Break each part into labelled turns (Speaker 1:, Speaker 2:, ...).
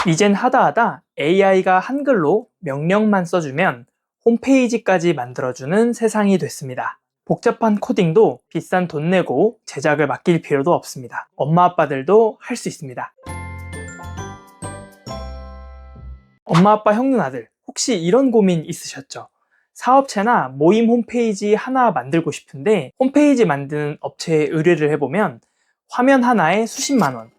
Speaker 1: 이젠 하다하다 AI가 한글로 명령만 써주면 홈페이지까지 만들어주는 세상이 됐습니다. 복잡한 코딩도 비싼 돈 내고 제작을 맡길 필요도 없습니다. 엄마 아빠들도 할 수 있습니다. 엄마 아빠 형 누나들, 혹시 이런 고민 있으셨죠? 사업체나 모임 홈페이지 하나 만들고 싶은데 홈페이지 만드는 업체에 의뢰를 해보면 화면 하나에 수십만 원,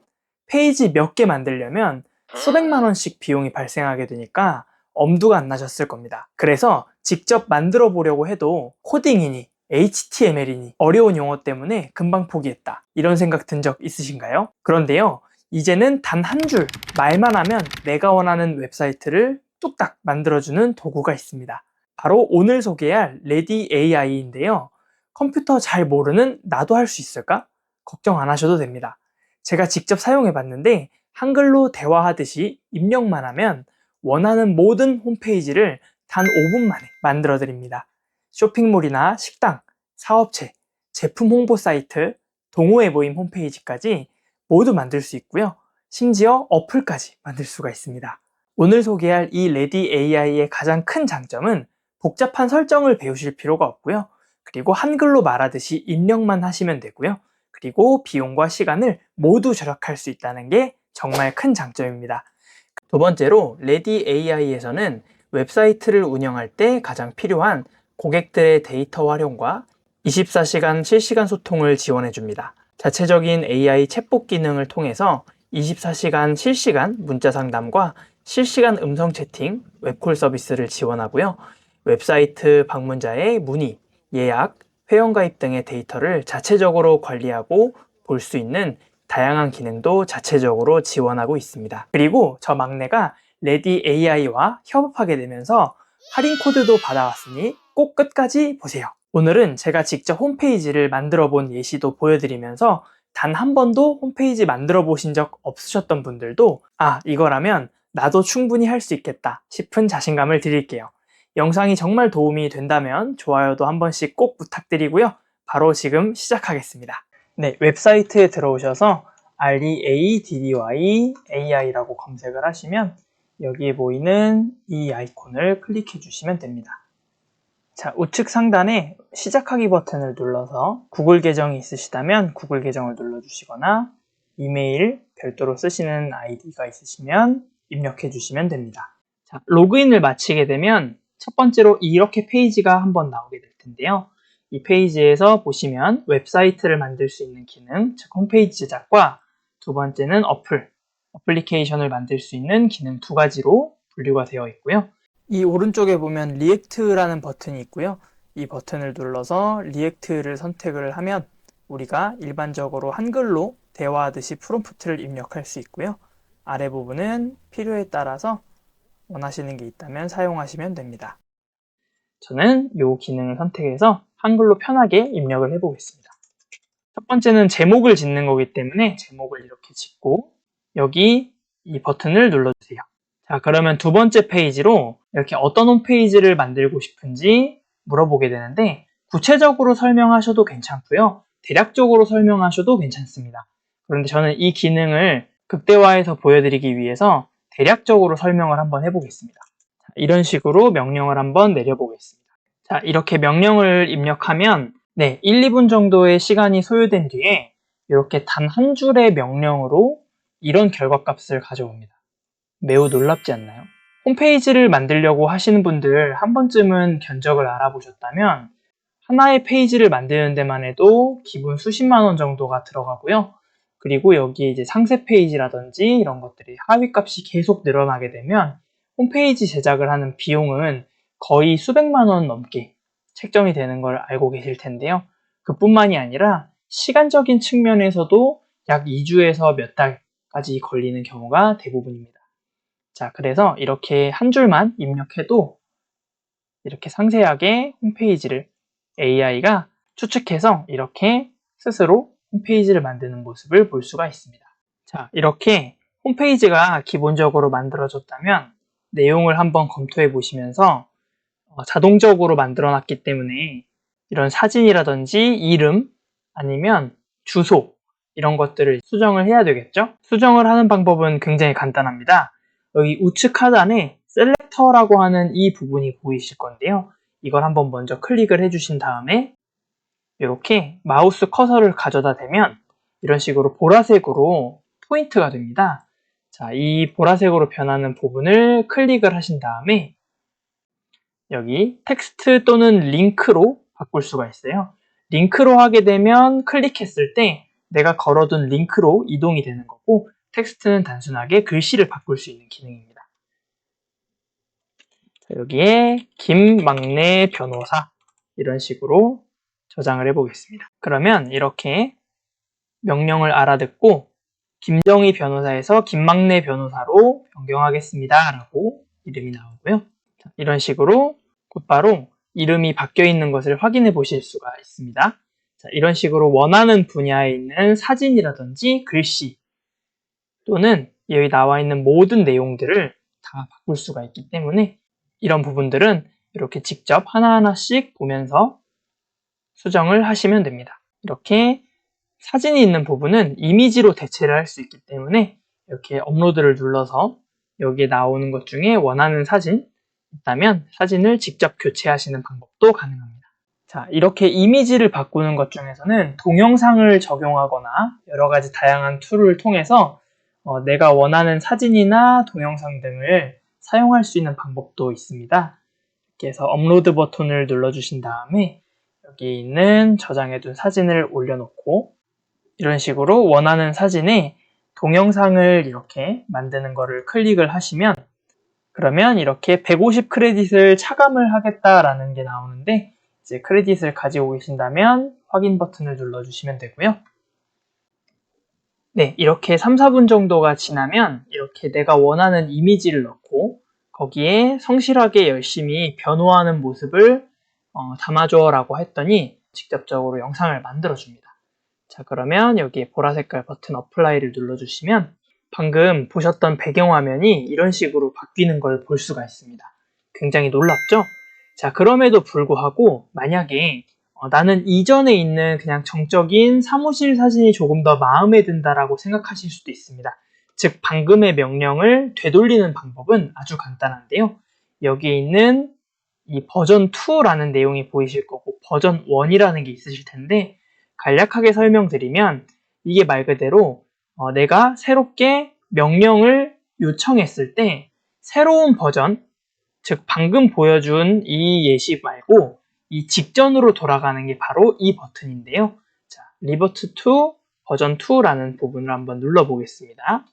Speaker 1: 페이지 몇 개 만들려면 수백만 원씩 비용이 발생하게 되니까 엄두가 안 나셨을 겁니다. 그래서 직접 만들어 보려고 해도 코딩이니 HTML이니 어려운 용어 때문에 금방 포기했다, 이런 생각 든 적 있으신가요? 그런데요, 이제는 단 한 줄 말만 하면 내가 원하는 웹사이트를 뚝딱 만들어주는 도구가 있습니다. 바로 오늘 소개할 레디 AI인데요. 컴퓨터 잘 모르는 나도 할 수 있을까? 걱정 안 하셔도 됩니다. 제가 직접 사용해 봤는데 한글로 대화하듯이 입력만 하면 원하는 모든 홈페이지를 단 5분 만에 만들어 드립니다. 쇼핑몰이나 식당, 사업체, 제품 홍보 사이트, 동호회 모임 홈페이지까지 모두 만들 수 있고요. 심지어 어플까지 만들 수가 있습니다. 오늘 소개할 이 레디 AI의 가장 큰 장점은 복잡한 설정을 배우실 필요가 없고요. 그리고 한글로 말하듯이 입력만 하시면 되고요. 그리고 비용과 시간을 모두 절약할 수 있다는 게 정말 큰 장점입니다. 두 번째로 레디 AI에서는 웹사이트를 운영할 때 가장 필요한 고객들의 데이터 활용과 24시간 실시간 소통을 지원해 줍니다. 자체적인 AI 챗봇 기능을 통해서 24시간 실시간 문자 상담과 실시간 음성 채팅, 웹콜 서비스를 지원하고요. 웹사이트 방문자의 문의, 예약, 회원가입 등의 데이터를 자체적으로 관리하고 볼 수 있는 다양한 기능도 자체적으로 지원하고 있습니다. 그리고 저 막내가 레디 AI와 협업하게 되면서 할인 코드도 받아왔으니 꼭 끝까지 보세요. 오늘은 제가 직접 홈페이지를 만들어 본 예시도 보여드리면서 단 한 번도 홈페이지 만들어 보신 적 없으셨던 분들도 이거라면 나도 충분히 할 수 있겠다 싶은 자신감을 드릴게요. 영상이 정말 도움이 된다면 좋아요도 한 번씩 꼭 부탁드리고요. 바로 지금 시작하겠습니다. 네, 웹사이트에 들어오셔서 READDY AI라고 검색을 하시면 여기에 보이는 이 아이콘을 클릭해 주시면 됩니다. 자, 우측 상단에 시작하기 버튼을 눌러서 구글 계정이 있으시다면 구글 계정을 눌러주시거나 이메일 별도로 쓰시는 아이디가 있으시면 입력해 주시면 됩니다. 자, 로그인을 마치게 되면 첫 번째로 이렇게 페이지가 한번 나오게 될 텐데요. 이 페이지에서 보시면 웹사이트를 만들 수 있는 기능, 즉 홈페이지 제작과 두 번째는 어플리케이션을 만들 수 있는 기능 두 가지로 분류가 되어 있고요. 이 오른쪽에 보면 리액트라는 버튼이 있고요. 이 버튼을 눌러서 리액트를 선택을 하면 우리가 일반적으로 한글로 대화하듯이 프롬프트를 입력할 수 있고요. 아래 부분은 필요에 따라서 원하시는 게 있다면 사용하시면 됩니다. 저는 이 기능을 선택해서 한글로 편하게 입력을 해보겠습니다. 첫 번째는 제목을 짓는 거기 때문에 제목을 이렇게 짓고 여기 이 버튼을 눌러주세요. 자, 그러면 두 번째 페이지로 이렇게 어떤 홈페이지를 만들고 싶은지 물어보게 되는데 구체적으로 설명하셔도 괜찮고요. 대략적으로 설명하셔도 괜찮습니다. 그런데 저는 이 기능을 극대화해서 보여드리기 위해서 대략적으로 설명을 한번 해보겠습니다. 자, 이런 식으로 명령을 한번 내려보겠습니다. 자, 이렇게 명령을 입력하면 1, 2분 정도의 시간이 소요된 뒤에 이렇게 단 한 줄의 명령으로 이런 결과값을 가져옵니다. 매우 놀랍지 않나요? 홈페이지를 만들려고 하시는 분들 한 번쯤은 견적을 알아보셨다면 하나의 페이지를 만드는 데만 해도 기본 수십만 원 정도가 들어가고요. 그리고 여기에 이제 상세 페이지라든지 이런 것들이 하위 값이 계속 늘어나게 되면 홈페이지 제작을 하는 비용은 거의 수백만 원 넘게 책정이 되는 걸 알고 계실 텐데요. 그뿐만이 아니라 시간적인 측면에서도 약 2주에서 몇 달까지 걸리는 경우가 대부분입니다. 자, 그래서 이렇게 한 줄만 입력해도 이렇게 상세하게 홈페이지를 AI가 추측해서 이렇게 스스로 홈페이지를 만드는 모습을 볼 수가 있습니다. 자, 이렇게 홈페이지가 기본적으로 만들어졌다면 내용을 한번 검토해 보시면서 자동적으로 만들어 놨기 때문에 이런 사진이라든지 이름 아니면 주소 이런 것들을 수정을 해야 되겠죠? 수정을 하는 방법은 굉장히 간단합니다. 여기 우측 하단에 셀렉터라고 하는 이 부분이 보이실 건데요. 이걸 한번 먼저 클릭을 해주신 다음에 이렇게 마우스 커서를 가져다 대면 이런 식으로 보라색으로 포인트가 됩니다. 자, 이 보라색으로 변하는 부분을 클릭을 하신 다음에 여기 텍스트 또는 링크로 바꿀 수가 있어요. 링크로 하게 되면 클릭했을 때 내가 걸어둔 링크로 이동이 되는 거고, 텍스트는 단순하게 글씨를 바꿀 수 있는 기능입니다. 자, 여기에 김막내 변호사 이런 식으로 저장을 해보겠습니다. 그러면 이렇게 명령을 알아듣고 김정희 변호사에서 김막내 변호사로 변경하겠습니다 라고 이름이 나오고요. 자, 이런 식으로 곧바로 이름이 바뀌어 있는 것을 확인해 보실 수가 있습니다. 자, 이런 식으로 원하는 분야에 있는 사진이라든지 글씨 또는 여기 나와 있는 모든 내용들을 다 바꿀 수가 있기 때문에 이런 부분들은 이렇게 직접 하나하나씩 보면서 수정을 하시면 됩니다. 이렇게 사진이 있는 부분은 이미지로 대체를 할 수 있기 때문에 이렇게 업로드를 눌러서 여기에 나오는 것 중에 원하는 사진 있다면 사진을 직접 교체하시는 방법도 가능합니다. 자, 이렇게 이미지를 바꾸는 것 중에서는 동영상을 적용하거나 여러 가지 다양한 툴을 통해서 내가 원하는 사진이나 동영상 등을 사용할 수 있는 방법도 있습니다. 이렇게 해서 업로드 버튼을 눌러주신 다음에 여기 있는 저장해둔 사진을 올려놓고 이런 식으로 원하는 사진에 동영상을 이렇게 만드는 거를 클릭을 하시면 그러면 이렇게 150 크레딧을 차감을 하겠다라는 게 나오는데 이제 크레딧을 가지고 계신다면 확인 버튼을 눌러주시면 되고요. 네, 이렇게 3, 4분 정도가 지나면 이렇게 내가 원하는 이미지를 넣고 거기에 성실하게 열심히 변호하는 모습을 담아줘 라고 했더니 직접적으로 영상을 만들어 줍니다. 자, 그러면 여기에 보라색깔 버튼 어플라이를 눌러주시면 방금 보셨던 배경화면이 이런 식으로 바뀌는 걸 볼 수가 있습니다. 굉장히 놀랍죠? 자, 그럼에도 불구하고 만약에 나는 이전에 있는 그냥 정적인 사무실 사진이 조금 더 마음에 든다라고 생각하실 수도 있습니다. 즉, 방금의 명령을 되돌리는 방법은 아주 간단한데요. 여기에 있는 이 버전 2라는 내용이 보이실 거고 버전 1이라는 게 있으실 텐데 간략하게 설명드리면 이게 말 그대로 내가 새롭게 명령을 요청했을 때 새로운 버전, 즉 방금 보여준 이 예시 말고 이 직전으로 돌아가는 게 바로 이 버튼인데요. 자, 리버트 to 버전 2라는 부분을 한번 눌러보겠습니다.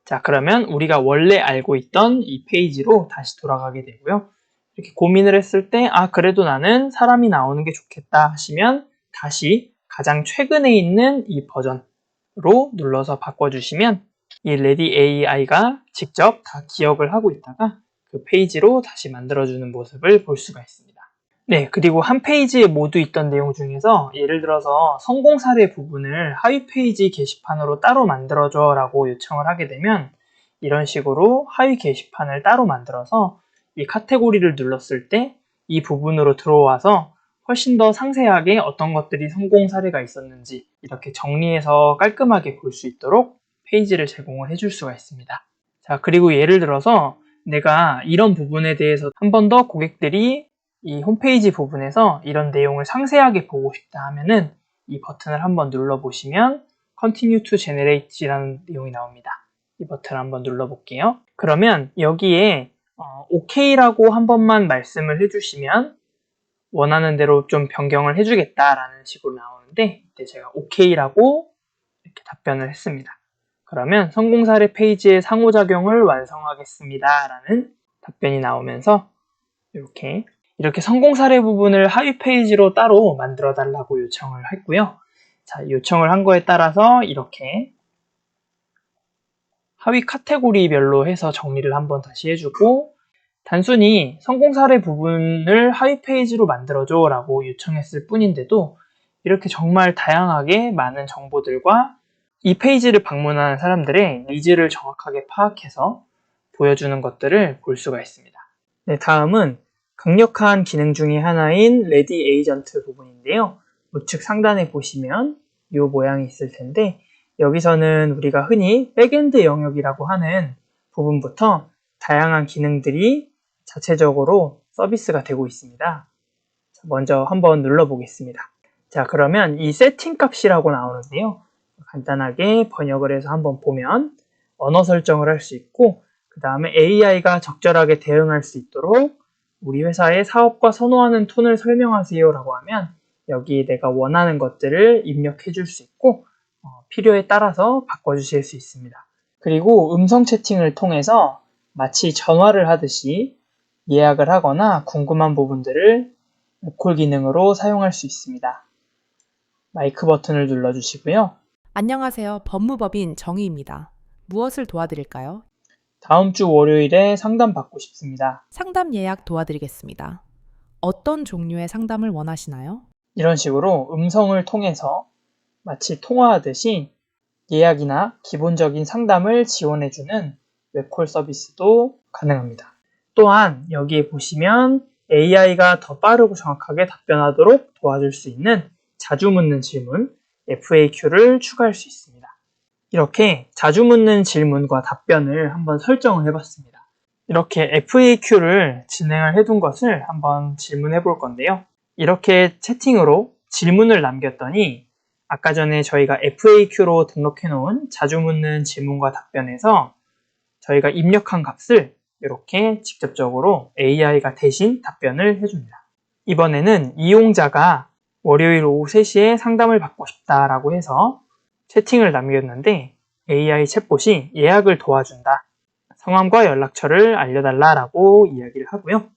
Speaker 1: 자, 그러면 우리가 원래 알고 있던 이 페이지로 다시 돌아가게 되고요. 이렇게 고민을 했을 때 그래도 나는 사람이 나오는 게 좋겠다 하시면 다시 가장 최근에 있는 이 버전으로 눌러서 바꿔주시면 이 레디 AI가 직접 다 기억을 하고 있다가 그 페이지로 다시 만들어주는 모습을 볼 수가 있습니다. 네, 그리고 한 페이지에 모두 있던 내용 중에서 예를 들어서 성공 사례 부분을 하위 페이지 게시판으로 따로 만들어줘 라고 요청을 하게 되면 이런 식으로 하위 게시판을 따로 만들어서 이 카테고리를 눌렀을 때 이 부분으로 들어와서 훨씬 더 상세하게 어떤 것들이 성공 사례가 있었는지 이렇게 정리해서 깔끔하게 볼 수 있도록 페이지를 제공을 해줄 수가 있습니다. 자, 그리고 예를 들어서 내가 이런 부분에 대해서 한 번 더 고객들이 이 홈페이지 부분에서 이런 내용을 상세하게 보고 싶다 하면은 이 버튼을 한번 눌러보시면 Continue to Generate라는 내용이 나옵니다. 이 버튼을 한번 눌러볼게요. 그러면 여기에 OK라고 한 번만 말씀을 해주시면 원하는 대로 좀 변경을 해주겠다라는 식으로 나오는데 이때 제가 OK라고 이렇게 답변을 했습니다. 그러면 성공 사례 페이지의 상호작용을 완성하겠습니다 라는 답변이 나오면서 이렇게 성공 사례 부분을 하위 페이지로 따로 만들어 달라고 요청을 했고요. 자, 요청을 한 거에 따라서 이렇게 하위 카테고리별로 해서 정리를 한번 다시 해주고 단순히 성공 사례 부분을 하위 페이지로 만들어줘 라고 요청했을 뿐인데도 이렇게 정말 다양하게 많은 정보들과 이 페이지를 방문하는 사람들의 니즈를 정확하게 파악해서 보여주는 것들을 볼 수가 있습니다. 네, 다음은 강력한 기능 중에 하나인 레디 에이전트 부분인데요. 우측 상단에 보시면 이 모양이 있을 텐데 여기서는 우리가 흔히 백엔드 영역이라고 하는 부분부터 다양한 기능들이 자체적으로 서비스가 되고 있습니다. 먼저 한번 눌러보겠습니다. 자, 그러면 이 세팅 값이라고 나오는데요. 간단하게 번역을 해서 한번 보면 언어 설정을 할 수 있고, 그 다음에 AI가 적절하게 대응할 수 있도록 우리 회사의 사업과 선호하는 톤을 설명하세요 라고 하면 여기 내가 원하는 것들을 입력해 줄 수 있고 필요에 따라서 바꿔주실 수 있습니다. 그리고 음성 채팅을 통해서 마치 전화를 하듯이 예약을 하거나 궁금한 부분들을 웹콜 기능으로 사용할 수 있습니다. 마이크 버튼을 눌러주시고요.
Speaker 2: 안녕하세요. 법무법인 정희입니다. 무엇을 도와드릴까요?
Speaker 1: 다음 주 월요일에 상담 받고 싶습니다.
Speaker 2: 상담 예약 도와드리겠습니다. 어떤 종류의 상담을 원하시나요?
Speaker 1: 이런 식으로 음성을 통해서 마치 통화하듯이 예약이나 기본적인 상담을 지원해주는 웹콜 서비스도 가능합니다. 또한 여기에 보시면 AI가 더 빠르고 정확하게 답변하도록 도와줄 수 있는 자주 묻는 질문 FAQ를 추가할 수 있습니다. 이렇게 자주 묻는 질문과 답변을 한번 설정을 해봤습니다. 이렇게 FAQ를 진행을 해둔 것을 한번 질문해 볼 건데요. 이렇게 채팅으로 질문을 남겼더니 아까 전에 저희가 FAQ로 등록해 놓은 자주 묻는 질문과 답변에서 저희가 입력한 값을 이렇게 직접적으로 AI가 대신 답변을 해줍니다. 이번에는 이용자가 월요일 오후 3시에 상담을 받고 싶다라고 해서 채팅을 남겼는데 AI 챗봇이 예약을 도와준다. 성함과 연락처를 알려달라라고 이야기를 하고요.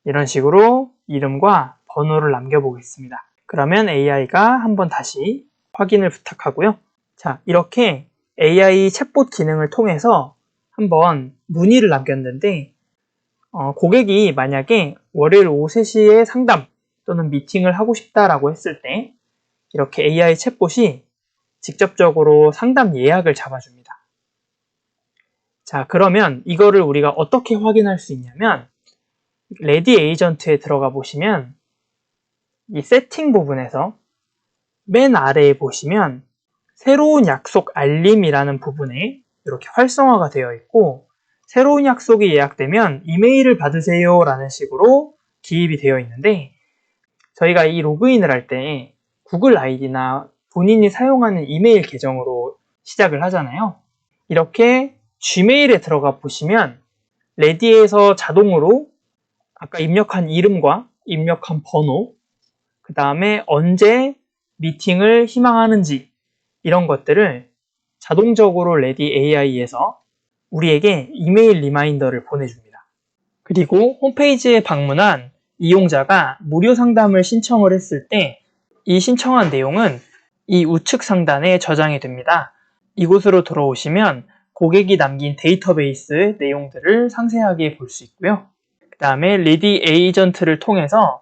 Speaker 1: 이런 식으로 이름과 번호를 남겨보겠습니다. 그러면 AI가 한번 다시 확인을 부탁하고요. 자, 이렇게 AI 챗봇 기능을 통해서 한번 문의를 남겼는데 고객이 만약에 월요일 오후 3시에 상담 또는 미팅을 하고 싶다라고 했을 때 이렇게 AI 챗봇이 직접적으로 상담 예약을 잡아줍니다. 자, 그러면 이거를 우리가 어떻게 확인할 수 있냐면 레디 에이전트에 들어가 보시면 이 세팅 부분에서 맨 아래에 보시면 새로운 약속 알림이라는 부분에 이렇게 활성화가 되어 있고 새로운 약속이 예약되면 이메일을 받으세요 라는 식으로 기입이 되어 있는데 저희가 이 로그인을 할 때 구글 아이디나 본인이 사용하는 이메일 계정으로 시작을 하잖아요. 이렇게 Gmail에 들어가 보시면 레디에서 자동으로 아까 입력한 이름과 입력한 번호, 그 다음에 언제 미팅을 희망하는지 이런 것들을 자동적으로 레디 AI에서 우리에게 이메일 리마인더를 보내줍니다. 그리고 홈페이지에 방문한 이용자가 무료 상담을 신청을 했을 때 이 신청한 내용은 이 우측 상단에 저장이 됩니다. 이곳으로 들어오시면 고객이 남긴 데이터베이스 내용들을 상세하게 볼 수 있고요. 그 다음에 레디 에이전트를 통해서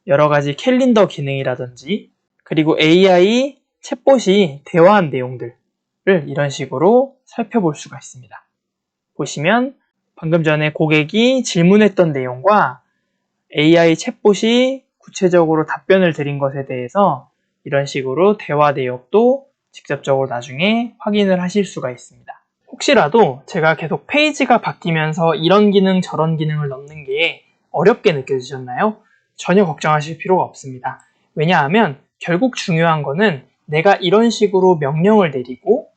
Speaker 1: 여러 가지 캘린더 기능이라든지 그리고 AI 챗봇이 대화한 내용들을 이런 식으로 살펴볼 수가 있습니다. 보시면 방금 전에 고객이 질문했던 내용과 AI 챗봇이 구체적으로 답변을 드린 것에 대해서 이런 식으로 대화 내역도 직접적으로 나중에 확인을 하실 수가 있습니다. 혹시라도 제가 계속 페이지가 바뀌면서 이런 기능 저런 기능을 넣는 게 어렵게 느껴지셨나요? 전혀 걱정하실 필요가 없습니다. 왜냐하면 결국 중요한 거는 내가 이런 식으로 명령을 내리고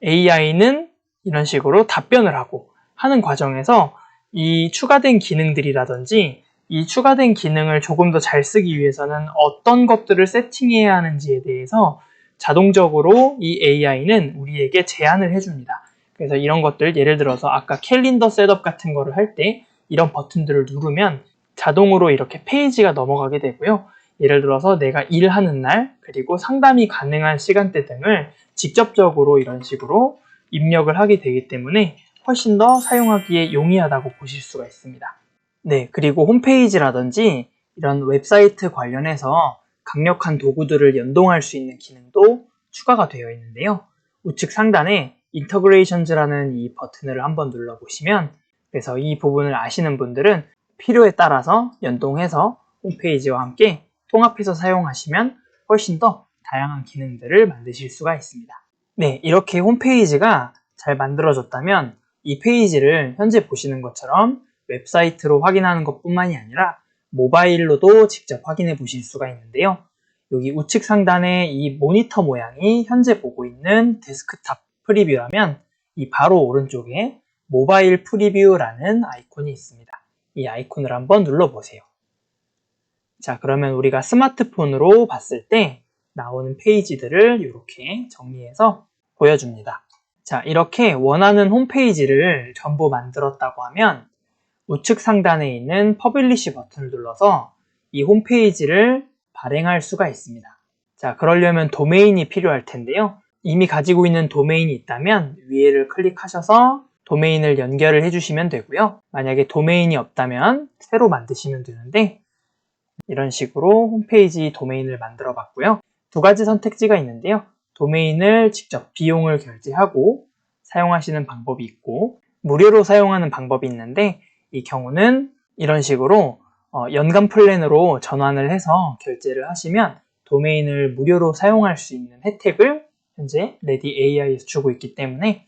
Speaker 1: AI는 이런 식으로 답변을 하고 하는 과정에서 이 추가된 기능들이라든지 이 추가된 기능을 조금 더 잘 쓰기 위해서는 어떤 것들을 세팅해야 하는지에 대해서 자동적으로 이 AI는 우리에게 제안을 해줍니다. 그래서 이런 것들 예를 들어서 아까 캘린더 셋업 같은 거를 할 때 이런 버튼들을 누르면 자동으로 이렇게 페이지가 넘어가게 되고요. 예를 들어서 내가 일하는 날 그리고 상담이 가능한 시간대 등을 직접적으로 이런 식으로 입력을 하게 되기 때문에 훨씬 더 사용하기에 용이하다고 보실 수가 있습니다. 네, 그리고 홈페이지라든지 이런 웹사이트 관련해서 강력한 도구들을 연동할 수 있는 기능도 추가가 되어 있는데요. 우측 상단에 인터그레이션즈라는 이 버튼을 한번 눌러보시면 그래서 이 부분을 아시는 분들은 필요에 따라서 연동해서 홈페이지와 함께 통합해서 사용하시면 훨씬 더 다양한 기능들을 만드실 수가 있습니다. 네, 이렇게 홈페이지가 잘 만들어졌다면 이 페이지를 현재 보시는 것처럼 웹사이트로 확인하는 것뿐만이 아니라 모바일로도 직접 확인해 보실 수가 있는데요. 여기 우측 상단에 이 모니터 모양이 현재 보고 있는 데스크탑 프리뷰라면 이 바로 오른쪽에 모바일 프리뷰라는 아이콘이 있습니다. 이 아이콘을 한번 눌러보세요. 자, 그러면 우리가 스마트폰으로 봤을 때 나오는 페이지들을 이렇게 정리해서 보여줍니다. 자, 이렇게 원하는 홈페이지를 전부 만들었다고 하면 우측 상단에 있는 퍼블리시 버튼을 눌러서 이 홈페이지를 발행할 수가 있습니다. 자, 그러려면 도메인이 필요할 텐데요. 이미 가지고 있는 도메인이 있다면 위에를 클릭하셔서 도메인을 연결을 해주시면 되고요. 만약에 도메인이 없다면 새로 만드시면 되는데 이런 식으로 홈페이지 도메인을 만들어 봤고요. 두 가지 선택지가 있는데요. 도메인을 직접 비용을 결제하고 사용하시는 방법이 있고 무료로 사용하는 방법이 있는데 이 경우는 이런 식으로 연간 플랜으로 전환을 해서 결제를 하시면 도메인을 무료로 사용할 수 있는 혜택을 현재 레디AI에서 주고 있기 때문에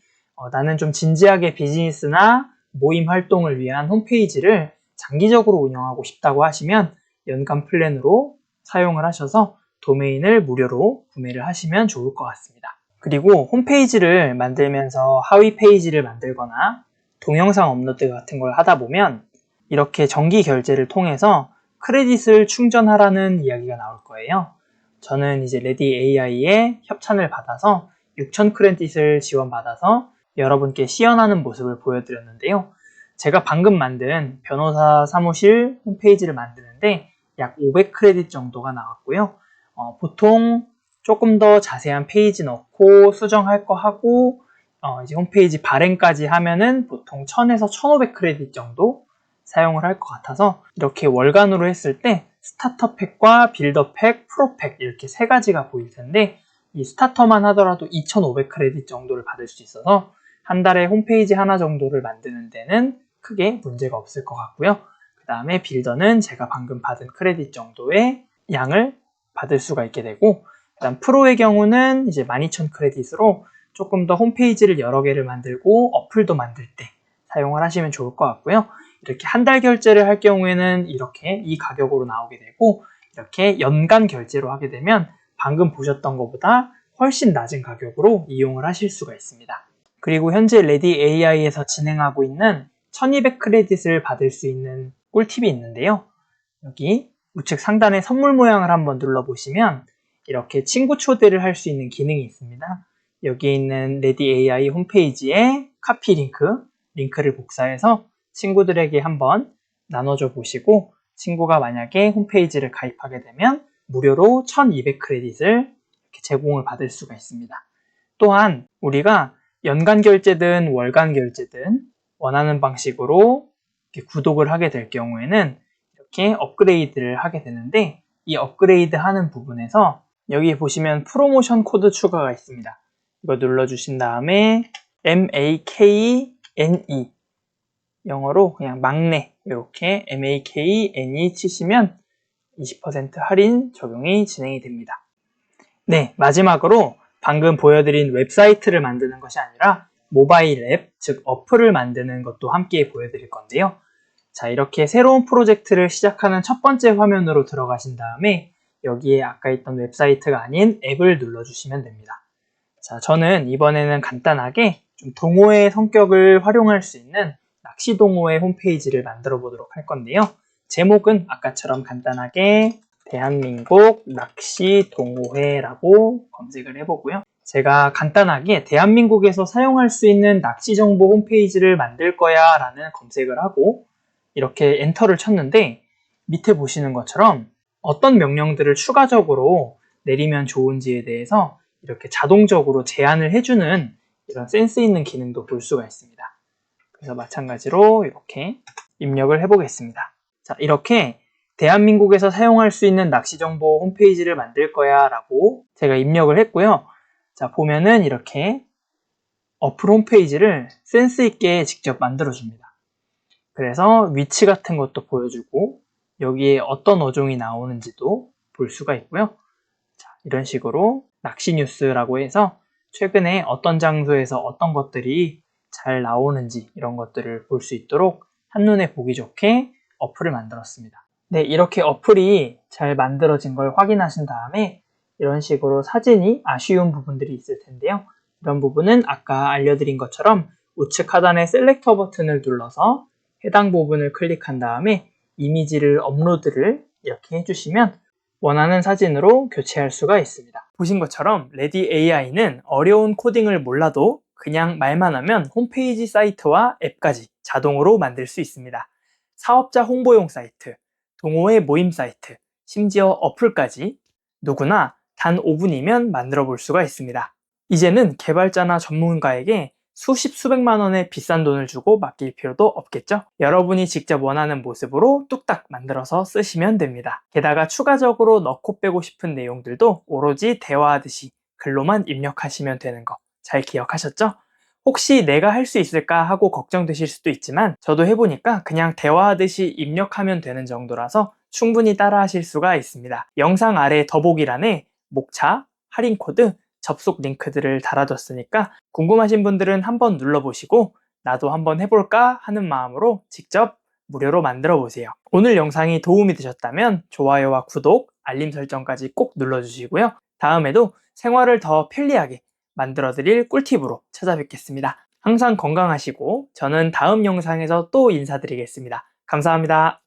Speaker 1: 나는 좀 진지하게 비즈니스나 모임 활동을 위한 홈페이지를 장기적으로 운영하고 싶다고 하시면 연간 플랜으로 사용을 하셔서 도메인을 무료로 구매를 하시면 좋을 것 같습니다. 그리고 홈페이지를 만들면서 하위 페이지를 만들거나 동영상 업로드 같은 걸 하다 보면 이렇게 정기 결제를 통해서 크레딧을 충전하라는 이야기가 나올 거예요. 저는 이제 레디AI의 협찬을 받아서 6,000 크레딧을 지원받아서 여러분께 시연하는 모습을 보여드렸는데요. 제가 방금 만든 변호사 사무실 홈페이지를 만드는데 약 500 크레딧 정도가 나왔고요. 보통 조금 더 자세한 페이지 넣고 수정할 거 하고 이제 홈페이지 발행까지 하면은 보통 1000에서 1500 크레딧 정도 사용을 할 것 같아서 이렇게 월간으로 했을 때 스타터 팩과 빌더 팩, 프로 팩 이렇게 세 가지가 보일 텐데 이 스타터만 하더라도 2500 크레딧 정도를 받을 수 있어서 한 달에 홈페이지 하나 정도를 만드는 데는 크게 문제가 없을 것 같고요. 그 다음에 빌더는 제가 방금 받은 크레딧 정도의 양을 받을 수가 있게 되고 그 다음 프로의 경우는 이제 12,000 크레딧으로 조금 더 홈페이지를 여러 개를 만들고 어플도 만들 때 사용을 하시면 좋을 것 같고요. 이렇게 한 달 결제를 할 경우에는 이렇게 이 가격으로 나오게 되고 이렇게 연간 결제로 하게 되면 방금 보셨던 것보다 훨씬 낮은 가격으로 이용을 하실 수가 있습니다. 그리고 현재 레디AI에서 진행하고 있는 1200 크레딧을 받을 수 있는 꿀팁이 있는데요. 여기 우측 상단에 선물 모양을 한번 눌러보시면 이렇게 친구 초대를 할 수 있는 기능이 있습니다. 여기에 있는 레디AI 홈페이지에 카피 링크를 복사해서 친구들에게 한번 나눠줘 보시고 친구가 만약에 홈페이지를 가입하게 되면 무료로 1200 크레딧을 이렇게 제공을 받을 수가 있습니다. 또한 우리가 연간 결제든 월간 결제든 원하는 방식으로 이렇게 구독을 하게 될 경우에는 이렇게 업그레이드를 하게 되는데 이 업그레이드 하는 부분에서 여기 보시면 프로모션 코드 추가가 있습니다. 이거 눌러주신 다음에 MAKNE 영어로 그냥 막내 이렇게 MAKNE 치시면 20% 할인 적용이 진행이 됩니다. 네, 마지막으로 방금 보여드린 웹사이트를 만드는 것이 아니라 모바일 앱, 즉 어플을 만드는 것도 함께 보여드릴 건데요. 자, 이렇게 새로운 프로젝트를 시작하는 첫 번째 화면으로 들어가신 다음에 여기에 아까 있던 웹사이트가 아닌 앱을 눌러주시면 됩니다. 자, 저는 이번에는 간단하게 좀 동호회 성격을 활용할 수 있는 낚시 동호회 홈페이지를 만들어 보도록 할 건데요. 제목은 아까처럼 간단하게 대한민국 낚시 동호회라고 검색을 해보고요. 제가 간단하게 대한민국에서 사용할 수 있는 낚시 정보 홈페이지를 만들 거야 라는 검색을 하고 이렇게 엔터를 쳤는데 밑에 보시는 것처럼 어떤 명령들을 추가적으로 내리면 좋은지에 대해서 이렇게 자동적으로 제안을 해주는 이런 센스 있는 기능도 볼 수가 있습니다. 그래서 마찬가지로 이렇게 입력을 해보겠습니다. 자, 이렇게 대한민국에서 사용할 수 있는 낚시정보 홈페이지를 만들 거야 라고 제가 입력을 했고요. 자, 보면은 이렇게 어플 홈페이지를 센스 있게 직접 만들어줍니다. 그래서 위치 같은 것도 보여주고 여기에 어떤 어종이 나오는지도 볼 수가 있고요. 자, 이런 식으로 낚시 뉴스라고 해서 최근에 어떤 장소에서 어떤 것들이 잘 나오는지 이런 것들을 볼 수 있도록 한눈에 보기 좋게 어플을 만들었습니다. 네, 이렇게 어플이 잘 만들어진 걸 확인하신 다음에 이런 식으로 사진이 아쉬운 부분들이 있을 텐데요. 이런 부분은 아까 알려드린 것처럼 우측 하단의 셀렉터 버튼을 눌러서 해당 부분을 클릭한 다음에 이미지를 업로드를 이렇게 해주시면 원하는 사진으로 교체할 수가 있습니다. 보신 것처럼 레디 AI는 어려운 코딩을 몰라도 그냥 말만 하면 홈페이지 사이트와 앱까지 자동으로 만들 수 있습니다. 사업자 홍보용 사이트, 동호회 모임 사이트, 심지어 어플까지 누구나 단 5분이면 만들어 볼 수가 있습니다. 이제는 개발자나 전문가에게 수십 수백만 원의 비싼 돈을 주고 맡길 필요도 없겠죠? 여러분이 직접 원하는 모습으로 뚝딱 만들어서 쓰시면 됩니다. 게다가 추가적으로 넣고 빼고 싶은 내용들도 오로지 대화하듯이 글로만 입력하시면 되는 거 잘 기억하셨죠? 혹시 내가 할 수 있을까 하고 걱정되실 수도 있지만 저도 해보니까 그냥 대화하듯이 입력하면 되는 정도라서 충분히 따라하실 수가 있습니다. 영상 아래 더보기란에 목차, 할인 코드, 접속 링크들을 달아뒀으니까 궁금하신 분들은 한번 눌러보시고 나도 한번 해볼까 하는 마음으로 직접 무료로 만들어 보세요. 오늘 영상이 도움이 되셨다면 좋아요와 구독, 알림 설정까지 꼭 눌러주시고요. 다음에도 생활을 더 편리하게 만들어드릴 꿀팁으로 찾아뵙겠습니다. 항상 건강하시고 저는 다음 영상에서 또 인사드리겠습니다. 감사합니다.